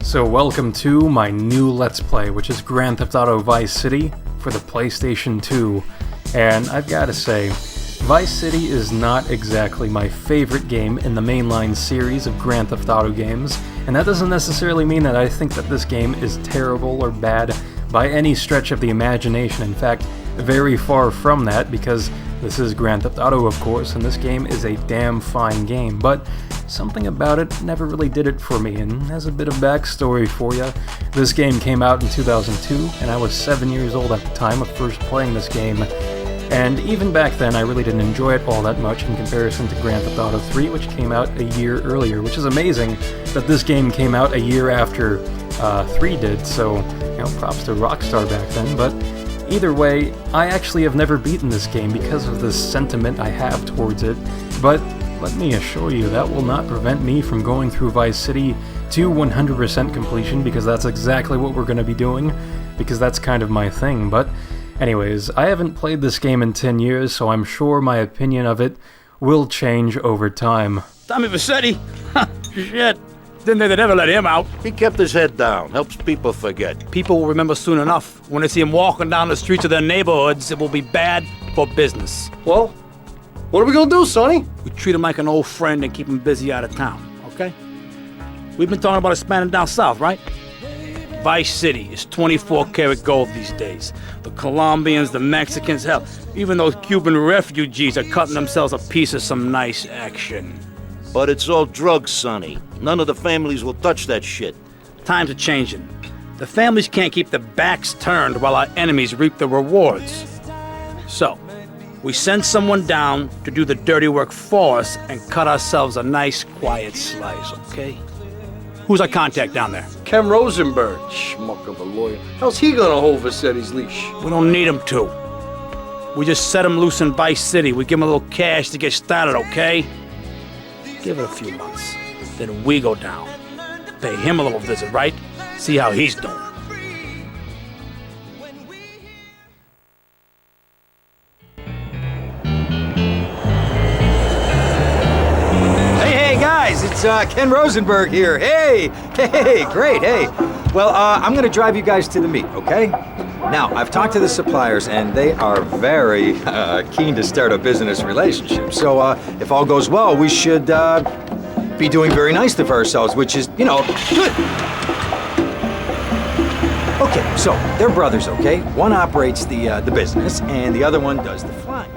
So welcome to my new Let's Play, which is Grand Theft Auto Vice City for the PlayStation 2. And I've gotta say, Vice City is not exactly my favorite game in the mainline series of Grand Theft Auto games, and that doesn't necessarily mean that I think that this game is terrible or bad by any stretch of the imagination. In fact, very far from that, because this is Grand Theft Auto, of course, and this game is a damn fine game, but something about it never really did it for me. And as a bit of backstory for you, this game came out in 2002, and I was 7 years old at the time of first playing this game. And even back then, I really didn't enjoy it all that much in comparison to Grand Theft Auto 3, which came out a year earlier, which is amazing that this game came out a year after 3 did, so, you know, props to Rockstar back then. But either way, I actually have never beaten this game because of the sentiment I have towards it, but let me assure you, that will not prevent me from going through Vice City to 100% completion, because that's exactly what we're going to be doing, because that's kind of my thing. But anyways, I haven't played this game in 10 years, so I'm sure my opinion of it will change over time. Tommy Vassetti? Shit. Didn't think they'd ever let him out. He kept his head down, helps people forget. People will remember soon enough. When they see him walking down the streets of their neighborhoods, it will be bad for business. Well, what are we gonna do, Sonny? We treat him like an old friend and keep him busy out of town, okay? We've been talking about expanding down south, right? Vice City is 24-karat gold these days. The Colombians, the Mexicans, hell, even those Cuban refugees are cutting themselves a piece of some nice action. But it's all drugs, Sonny. None of the families will touch that shit. Times are changing. The families can't keep their backs turned while our enemies reap the rewards. So, we send someone down to do the dirty work for us and cut ourselves a nice, quiet slice, okay? Who's our contact down there? Ken Rosenberg, schmuck of a lawyer. How's he gonna hold Vassetti's leash? We don't need him to. We just set him loose in Vice City. We give him a little cash to get started, okay? Give it a few months. Then we go down. Pay him a little visit, right? See how he's doing. Hey, guys, it's Ken Rosenberg here. Hey, great, hey. Well, I'm gonna drive you guys to the meet, okay? Now, I've talked to the suppliers, and they are very keen to start a business relationship. So, if all goes well, we should be doing very nicely for ourselves, which is, you know, good. Okay, so they're brothers, okay? One operates the business, and the other one does the flying.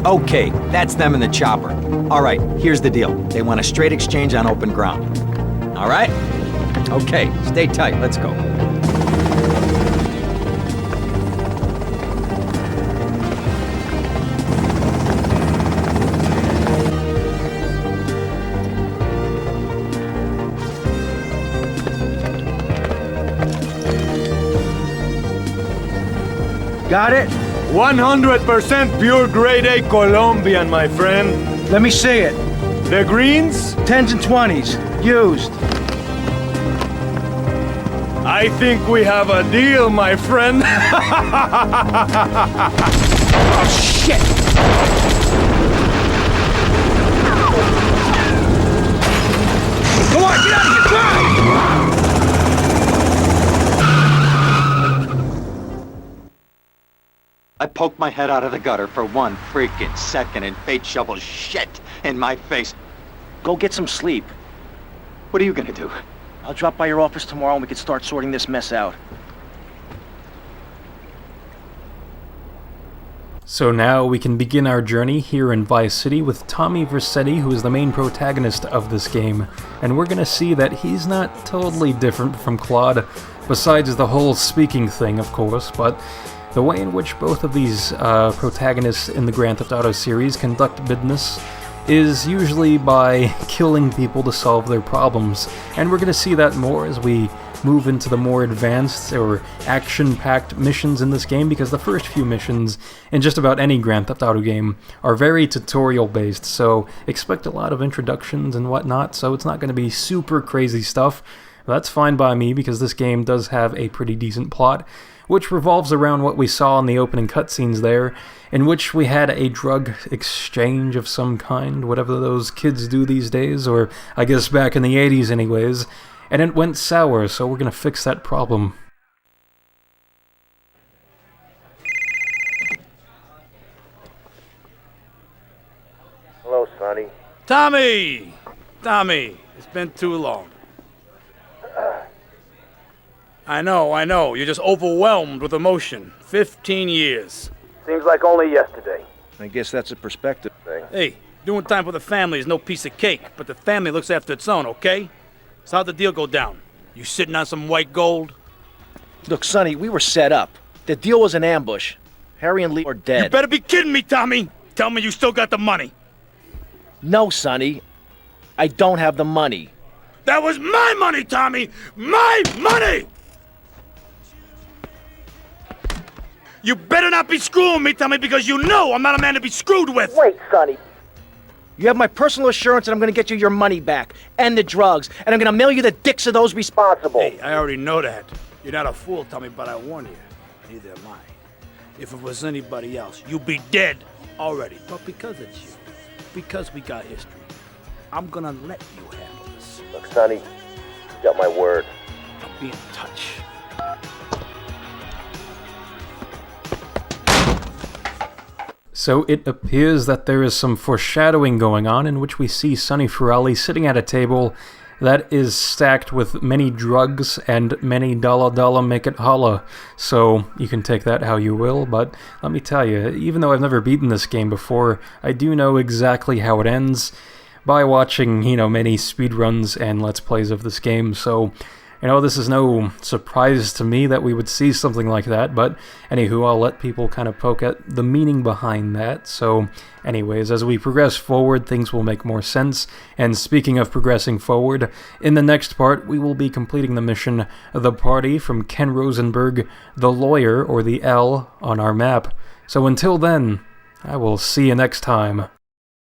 Okay, that's them in the chopper. All right, here's the deal. They want a straight exchange on open ground. All right? Okay, stay tight. Let's go. Got it? 100% pure grade A Colombian, my friend. Let me see it. The greens? 10s and 20s. Used. I think we have a deal, my friend. Oh, shit! Come on, get out of here! Drive! I poked my head out of the gutter for 1 freaking second, and fate shovels shit in my face. Go get some sleep. What are you gonna do? I'll drop by your office tomorrow and we can start sorting this mess out. So now we can begin our journey here in Vice City with Tommy Vassetti, who is the main protagonist of this game. And we're gonna see that he's not totally different from Claude, besides the whole speaking thing, of course, but the way in which both of these protagonists in the Grand Theft Auto series conduct business is usually by killing people to solve their problems, and we're going to see that more as we move into the more advanced or action-packed missions in this game, because the first few missions in just about any Grand Theft Auto game are very tutorial-based, so expect a lot of introductions and whatnot, so it's not going to be super crazy stuff. That's fine by me, because this game does have a pretty decent plot. which revolves around what we saw in the opening cutscenes there, in which we had a drug exchange of some kind, whatever those kids do these days, or I guess back in the 80s anyways, and it went sour, so we're gonna fix that problem. Hello, Sonny. Tommy! Tommy, it's been too long. I know. You're just overwhelmed with emotion. 15 years. Seems like only yesterday. I guess that's a perspective thing. Hey, doing time for the family is no piece of cake, but the family looks after its own, okay? So how'd the deal go down? You sitting on some white gold? Look, Sonny, we were set up. The deal was an ambush. Harry and Lee are dead. You better be kidding me, Tommy! Tell me you still got the money. No, Sonny. I don't have the money. That was my money, Tommy! My money! You better not be screwing me, Tommy, because you know I'm not a man to be screwed with! Wait, Sonny. You have my personal assurance that I'm gonna get you your money back, and the drugs, and I'm gonna mail you the dicks of those responsible. Hey, I already know that. You're not a fool, Tommy, but I warn you. Neither am I. If it was anybody else, you'd be dead already. But because it's you, because we got history, I'm gonna let you handle this. Look, Sonny, you got my word. I'll be in touch. So it appears that there is some foreshadowing going on in which we see Sonny Forelli sitting at a table that is stacked with many drugs and many dollar make it holla. So you can take that how you will, but let me tell you, even though I've never beaten this game before, I do know exactly how it ends by watching, many speedruns and Let's Plays of this game, so this is no surprise to me that we would see something like that, but anywho, I'll let people kind of poke at the meaning behind that. So anyways, as we progress forward, things will make more sense, and speaking of progressing forward, in the next part, we will be completing the mission, The Party, from Ken Rosenberg, the lawyer, or the L, on our map. So until then, I will see you next time.